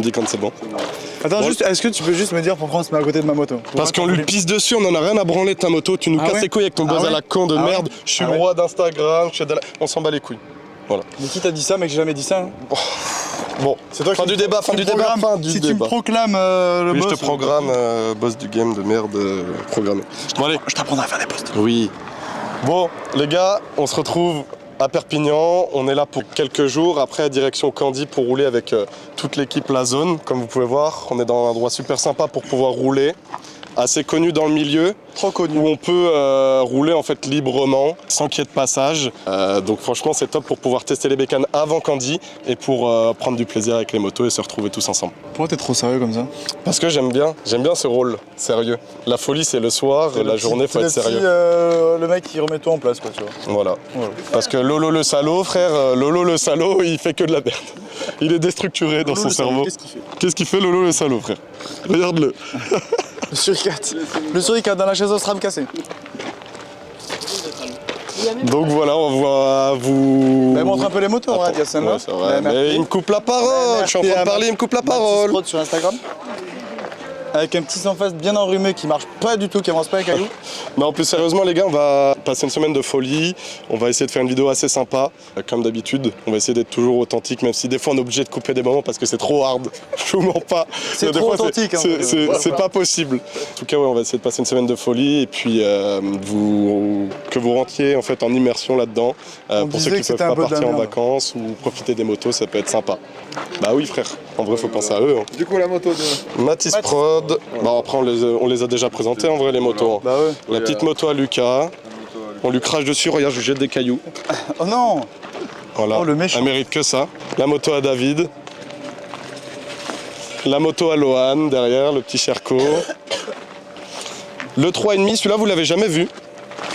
me dis quand c'est bon. Attends, juste, est-ce que tu peux juste me dire pourquoi on se met à côté de ma moto? Parce qu'on lui pisse dessus, on en a rien à branler de ta moto, tu nous casses les couilles avec ton buzz à la con de merde, je suis le roi d'Instagram, on s'en bat les couilles. Voilà. Mais qui t'a dit ça, mec? J'ai jamais dit ça. Hein. Bon, c'est toi fin du débat, fin du débat. Si tu me proclames le boss. Je te programme, boss du game de merde programmé. Bon, allez. Je t'apprendrai à faire des posts. Oui. Bon, les gars, on se retrouve à Perpignan. On est là pour quelques jours. Après, direction Candy pour rouler avec toute l'équipe La Zone. Comme vous pouvez voir, on est dans un endroit super sympa pour pouvoir rouler. Assez connu dans le milieu. Trop connu. Où on peut rouler en fait librement, sans qu'il y ait de passage. Donc franchement, c'est top pour pouvoir tester les bécanes avant Candy et pour prendre du plaisir avec les motos et se retrouver tous ensemble. Pourquoi t'es trop sérieux comme ça? Parce que j'aime bien ce rôle, sérieux. La folie, c'est le soir, et la journée, faut être sérieux. Le mec qui remet tout en place, quoi, tu vois. Voilà. Parce que Lolo le salaud, frère, Lolo le salaud, il fait que de la merde. Il est déstructuré dans son cerveau. Qu'est-ce qu'il fait Lolo le salaud, frère? Regarde-le. Le suricate dans la chaise Ostram cassée. Donc voilà, on va vous... Bah, montre un peu les motos, hein, Yassine. Ouais, c'est vrai, mais il me coupe la parole, je suis en train de parler, il me coupe la parole. Sur Instagram. Avec un petit sans face bien enrhumé qui marche pas du tout, qui avance pas avec caillou. Mais en plus sérieusement les gars, on va passer une semaine de folie. On va essayer de faire une vidéo assez sympa. Comme d'habitude, on va essayer d'être toujours authentique, même si des fois on est obligé de couper des moments parce que c'est trop hard. Je vous mens pas. C'est trop authentique. C'est pas possible. En tout cas, ouais, on va essayer de passer une semaine de folie et puis que vous rentriez en fait en immersion là-dedans. Pour ceux qui peuvent pas partir en vacances ou profiter des motos, ça peut être sympa. Bah oui frère, en vrai faut penser à eux. Hein. Du coup la moto de... Matisse Prod. Bah après on les a déjà présentés en vrai les motos. Hein. Bah ouais. La petite moto à Lucas. On lui crache dessus, regarde je lui jette des cailloux. Oh non. Voilà, oh, le méchant. Elle mérite que ça. La moto à David. La moto à Lohan derrière, le petit Cherco. Le 3,5, celui-là vous l'avez jamais vu.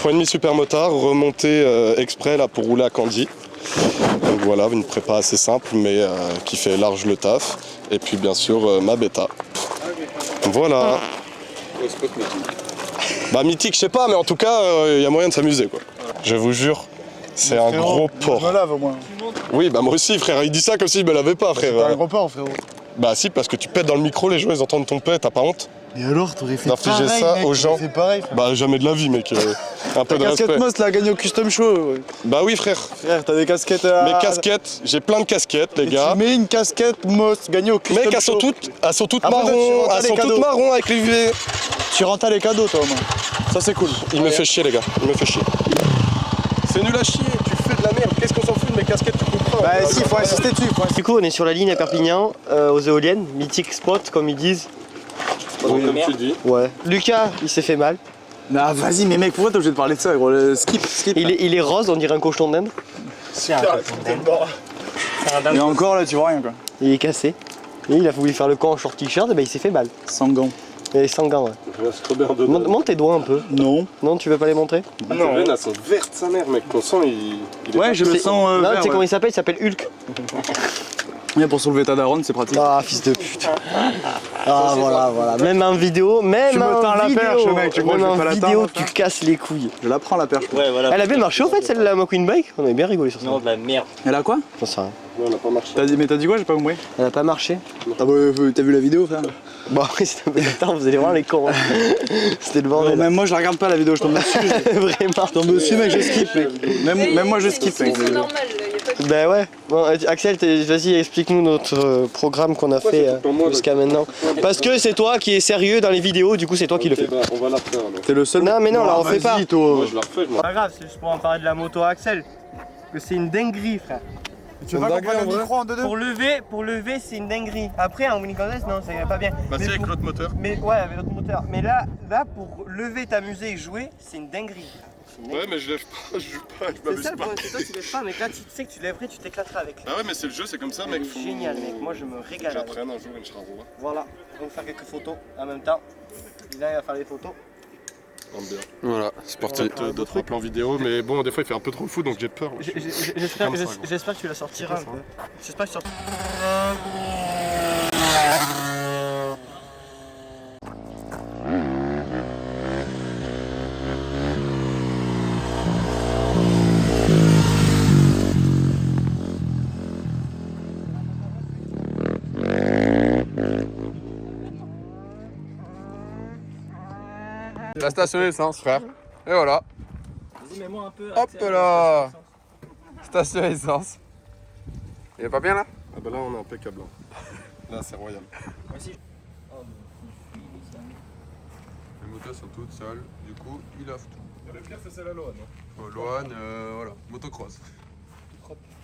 3,5 super motard, remonté exprès là pour rouler à Candy. Donc voilà, une prépa assez simple mais qui fait large le taf. Et puis bien sûr ma bêta. Voilà. Bah mythique je sais pas mais en tout cas il y a moyen de s'amuser quoi. Je vous jure, c'est un gros porc. Je me lave au moins. Oui bah moi aussi frère, il dit ça comme s'il me lavait pas frère. C'est un gros porc frérot. Bah si parce que tu pètes dans le micro, les gens ils entendent ton pet, t'as pas honte? Et alors t'aurais fait d'infliger pareil, ça mec, aux gens? fait pareil, frère. Bah jamais de la vie mec, un peu de respect. Casquette Moss là, gagné au custom show. Ouais. Bah oui frère. Frère, t'as des casquettes à... Mes casquettes, j'ai plein de casquettes les gars. Tu mets une casquette Moss, gagné au custom show. Mec, elles sont toutes Après, marron, elles sont toutes marron avec l'UV. Tu rentres les cadeaux toi au moins. Ça c'est cool. Il me fait chier les gars, il me fait chier. C'est nul à chier, tu fais de la merde, qu'est-ce qu'on s'en fout de mes casquettes, tu comprends? Bah si, faut insister dessus. Du coup on est sur la ligne à Perpignan, aux éoliennes, mythique spot comme ils disent. Bon, comme tu dis. Ouais. Lucas, il s'est fait mal. Nah vas-y mais mec, pourquoi t'es obligé de parler de ça gros? Skip. Il est rose, on dirait un cochon d'Inde. C'est un cochon d'Inde. Et encore là tu vois rien quoi. Il est cassé. Et il a voulu faire le con en short t-shirt, et ben il s'est fait mal. Sans gants. Et sans gants, ouais. Montre tes doigts un peu. Non. Non, tu veux pas les montrer? Non, tes veines elles sont vertes sa mère mec, ton sang il est ouais, je le sens non, vert, tu sais comment il s'appelle Hulk. Bien pour soulever ta daronne, c'est pratique. Ah, fils de pute. Ah, voilà. Même en vidéo, Tu me tends la perche, mec, tu crois que je vais pas la vidéo, tendre, tu casses les couilles. Je la prends la perche. Ouais, voilà. Elle a bien marché en fait, celle de la McQueen Bike. On avait bien rigolé sur ça. Non, de la merde. Elle a quoi? J'en sais rien. Non, elle a pas marché. Mais t'as dit quoi? J'ai pas compris. Elle a pas marché. Ah bah t'as vu la vidéo frère? Bon, c'était un peu tard, vous allez voir les cons. C'était le bordel. Même moi je la regarde pas la vidéo, je tombe dessus. Vraiment. Je tombe dessus mec, je skip mec. Même moi je skip mec. C'est normal, là, y a pas de... Bah ouais. Bon, Axel, vas-y, explique-nous notre programme qu'on a fait jusqu'à maintenant. Parce que c'est toi qui es sérieux dans les vidéos, du coup c'est toi qui le fais. Bah, on va la refaire alors. T'es le seul. Non mais non, là on fait pas. Toi. Moi je la refais, moi. Pas grave, c'est juste pour en parler de la moto à Axel. Que c'est une dinguerie, frère. Tu veux pas qu'on prenne le micro en deux-deux? Pour lever, c'est une dinguerie. Après, en Winnie non, ça irait pas bien. Bah si avec l'autre moteur. Mais ouais, avec l'autre moteur. Mais là, pour lever, t'amuser et jouer, c'est une dinguerie. Ouais mais je lève pas, je joue pas, je m'amuse C'est ça le pas. problème, c'est toi tu lèves pas, mec. Là, tu sais que tu lèverais, tu t'éclaterais avec. Ah ouais mais c'est le jeu, c'est comme ça mec. C'est génial, mec. Moi, je me régale. avec. J'apprenne un jour Inch'Allah. Voilà, on va faire quelques photos en même temps. Là, il va faire les photos. Bien. Voilà, c'est parti. D'autres plans vidéo, mais bon, des fois il fait un peu trop le fou donc j'ai peur. J'espère que tu la sortiras un peu. J'espère que tu sortiras. La station essence, frère. Et voilà. Vas-y, mets-moi un peu. Hop là. Station essence. Il est pas bien là? Ah bah là on est impeccable. Là c'est royal. Les motos sont toutes seules, du coup il offre tout. Le pire c'est celle à Lohan. Lohan, voilà, motocross.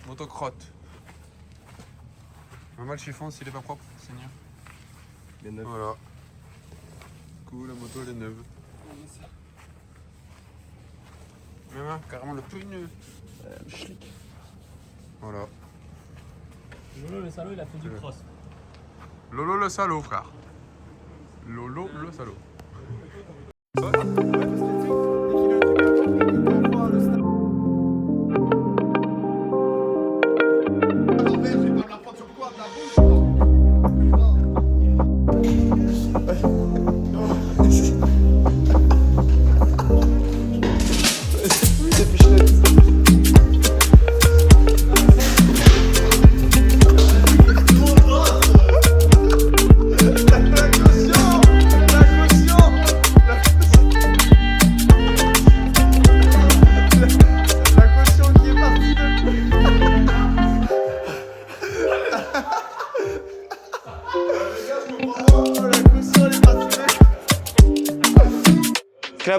Motocrotte. Normal le chiffon s'il est pas propre, Seigneur. Les neufs. Voilà. Du coup la moto elle est neuve. Même hein, carrément le pneu. Voilà. Lolo le salaud il a fait du cross. Lolo le salaud frère. Lolo le salaud.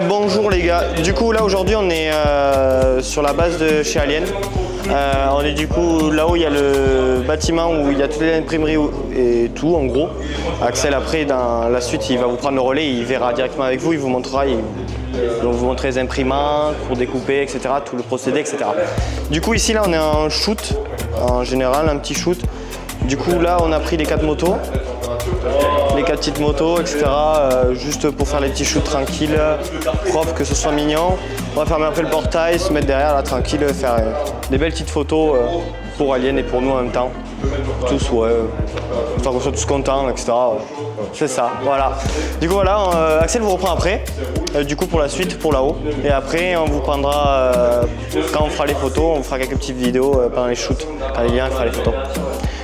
Bonjour les gars, du coup là aujourd'hui on est sur la base de chez Alien. On est du coup là où il y a le bâtiment où il y a toutes les imprimeries et tout en gros. Axel après dans la suite il va vous prendre le relais, il verra directement avec vous, il vous montrera, il va vous montrer les imprimantes pour découper etc, tout le procédé etc. Du coup ici là on est en shoot, en général un petit shoot. Du coup là on a pris les 4 motos. Les 4 petites motos, etc. Juste pour faire les petits shoots tranquilles, propres, que ce soit mignon. On va fermer un peu le portail, se mettre derrière là tranquille, faire des belles petites photos pour Alien et pour nous en même temps. Tous, ouais, histoire qu'on soit tous contents, etc. C'est ça, voilà. Du coup voilà, Axel vous reprend après, du coup pour la suite, pour là-haut. Et après on vous prendra, quand on fera les photos, on fera quelques petites vidéos pendant les shoots, quand il vient, on fera les photos.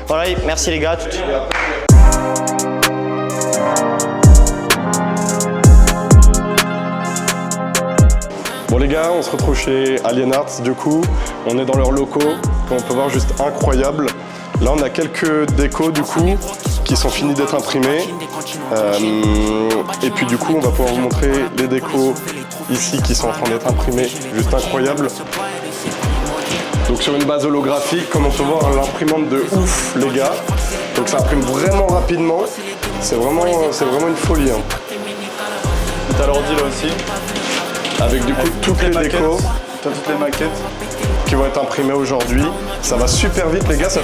Voilà, merci les gars, toutes. Bon les gars, on se retrouve chez Alien Arts du coup, on est dans leurs locaux, comme on peut voir juste incroyable. Là on a quelques décos du coup, qui sont finis d'être imprimés. Et puis du coup on va pouvoir vous montrer les décos ici qui sont en train d'être imprimés, juste incroyable. Donc sur une base holographique, comme on peut voir l'imprimante de ouf les gars. Donc ça imprime vraiment rapidement, c'est vraiment une folie. Hein. T'as l'ordi là aussi. Avec du coup toutes les décos. T'as toutes les maquettes qui vont être imprimées aujourd'hui. Ça va super vite les gars, ça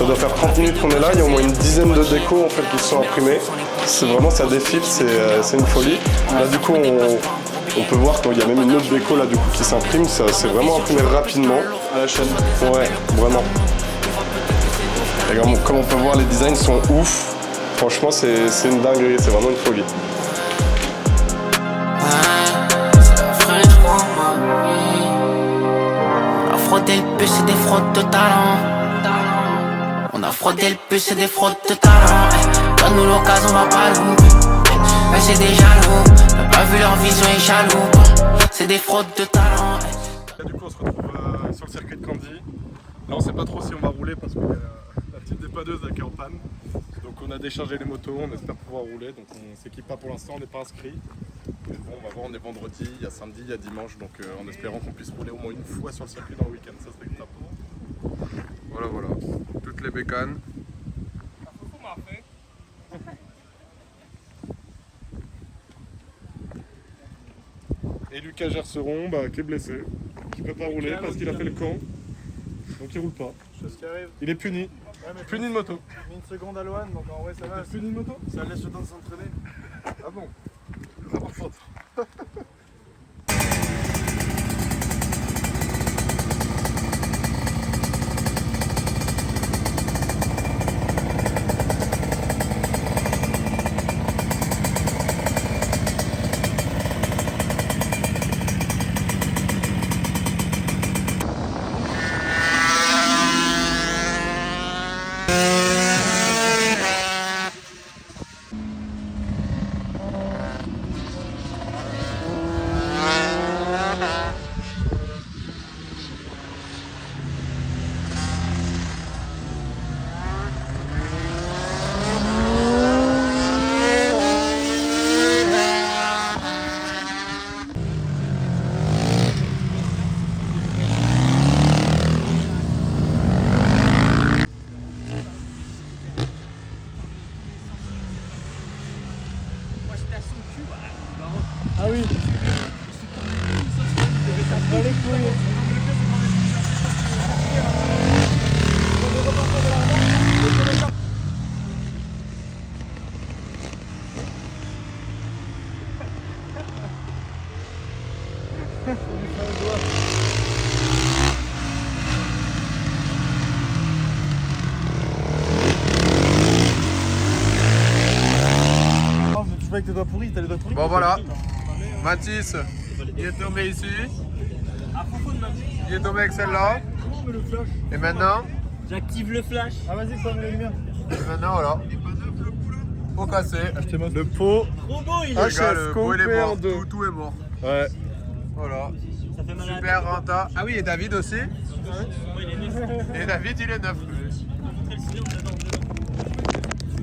doit faire 30 minutes qu'on est là, il y a au moins une dizaine de décos en fait qui sont imprimées. C'est vraiment, ça défile, c'est une folie. Là du coup on peut voir qu'il y a même une autre déco là du coup qui s'imprime, c'est vraiment imprimé rapidement. à la chaîne. Ouais, vraiment. Et comme on peut voir les designs sont ouf. Franchement c'est une dinguerie, c'est vraiment une folie. Fraudé le bus, c'est des fraudes de talent. On a fraudé le bus, c'est des fraudes de talent. Donne-nous l'occasion, on va pas louper. Mais c'est des jaloux, t'as pas vu leur vision est jaloux. C'est des fraudes de talent. Du coup on se retrouve sur le circuit de Candy. Là on sait pas trop si on va rouler parce que la petite dépanneuse là qui est en panne. Donc on a déchargé les motos, on espère pouvoir rouler. Donc on s'équipe pas pour l'instant, on n'est pas inscrit. Mais bon, on va voir, on est vendredi, il y a samedi, il y a dimanche, donc en espérant qu'on puisse rouler au moins une fois sur le circuit dans le week-end, ça serait top. Voilà, voilà. Toutes les bécanes. Et Lucas Gerseron, qui est blessé, qui peut pas rouler parce qu'il a fait le camp, donc il roule pas. Chose qui arrive. Il est puni. Ouais, mais Puni de moto. mis une seconde à Lohan, donc en vrai ça va. Puni de moto. Ça laisse le temps de s'entraîner. Ah bon. oui. Dans les couilles. Tu vois avec tes doigts pourris, t'as les doigts pourris. Bon voilà, Mathis, il est tombé ici. Il est tombé avec celle-là. Et maintenant, J'active le flash. Ah vas-y, prends les lumières. et maintenant voilà. Pot cassé. Le pot. Trop beau il est. Ah, Le gars, le pot il est coupé en mort. deux. Tout est mort. Ouais. Voilà. Ça fait mal à la Super tête. renta. Ah oui, et David aussi. Ouais, il est neuf. Et David il est neuf. Faut montrer le cylindre dedans.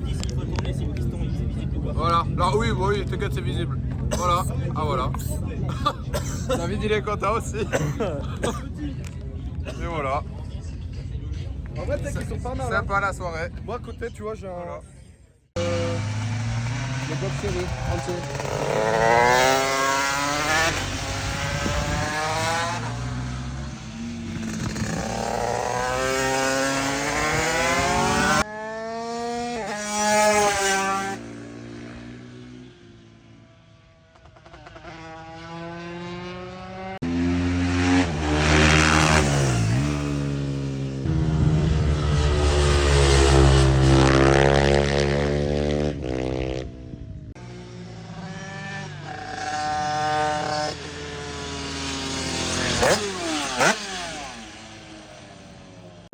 Ici il faut tourner, c'est le piston, il est visible ou pas. Voilà. Là oui, oui, t'inquiète, c'est visible. Voilà. Ah voilà. David il est content aussi. Et voilà. En vrai, t'es qu'ils sont pas mal. Sympa la soirée. Moi, à côté, tu vois, j'ai un. Voilà. Le box serré, entier.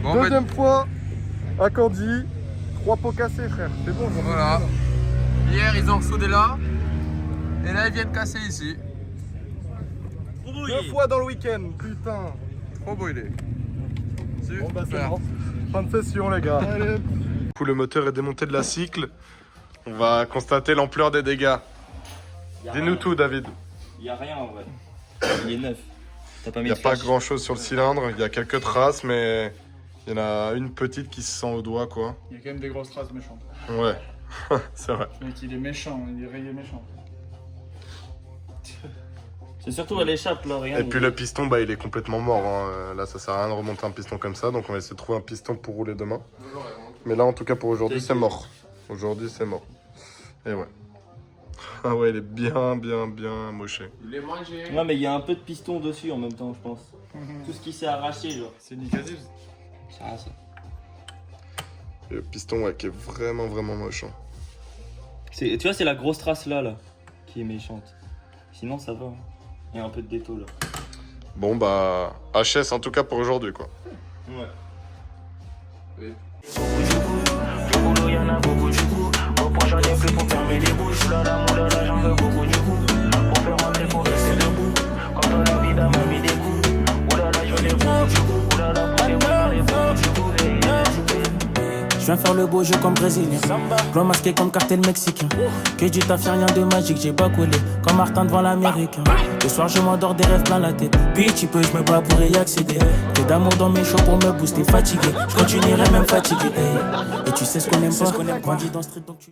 Bon, Deuxième fois, à Candy, 3 pots cassés, frère. C'est bon, j'en ai voilà. plus, là. Hier ils ont soudé là. Et là ils viennent casser ici. Trop beau il 2 est. fois dans le week-end, putain. Trop brûlé. Super. Bon, bah, c'est bon. Fin de session, les gars. Allez. Du coup, le moteur est démonté de la cycle. On va constater l'ampleur des dégâts. Dis-nous tout, David. Il y a rien en vrai. Il est neuf. T'as pas Il mis n'y a de pas flash. grand chose sur le cylindre. Il y a quelques traces, mais il y en a une petite qui se sent au doigt, quoi. Il y a quand même des grosses traces méchantes. Ouais, c'est vrai. Le mec, il est méchant, il est rayé méchant. C'est surtout à l'échappe là, regarde. Et puis le piston, bah, il est complètement mort. Hein. Là, ça sert à rien de remonter un piston comme ça. Donc, on va essayer de trouver un piston pour rouler demain. Mais là, en tout cas, pour aujourd'hui, c'est mort. Aujourd'hui, c'est mort. Et ouais. Ah ouais, il est bien moché. Ouais, mais il y a un peu de piston dessus en même temps, je pense. Tout ce qui s'est arraché, genre. C'est nickel. C'est rien ça. Et le piston, ouais, qui est vraiment moche. Hein. Tu vois, c'est la grosse trace là, qui est méchante. Sinon, ça va. Hein. Il y a un peu de déto là. Bon, bah, HS en tout cas pour aujourd'hui, quoi. Ouais. Du boulot, y'en a beaucoup du coup. Au point, j'en ai plus pour fermer les bouches. Oulala, moulala, j'en veux beaucoup du coup. Pour faire rentrer, pour rester debout. Quand on a vida m'a mis des coups. Oulala, je veux des bouts du coup. Oulala, pour les voir les bouts du coup. Je viens faire le beau jeu comme brésilien. Blanc masqué comme cartel mexicain. Que du taf, y'a rien de magique, j'ai pas collé. Comme Martin devant l'américain. Le soir, je m'endors des rêves plein la tête. Puis tu peux, je me bats pour y accéder. Que d'amour dans mes shows pour me booster, fatigué. Je continuerai même fatigué. Hey. Et tu sais ce qu'on aime pas. Grandi dans le street donc tu.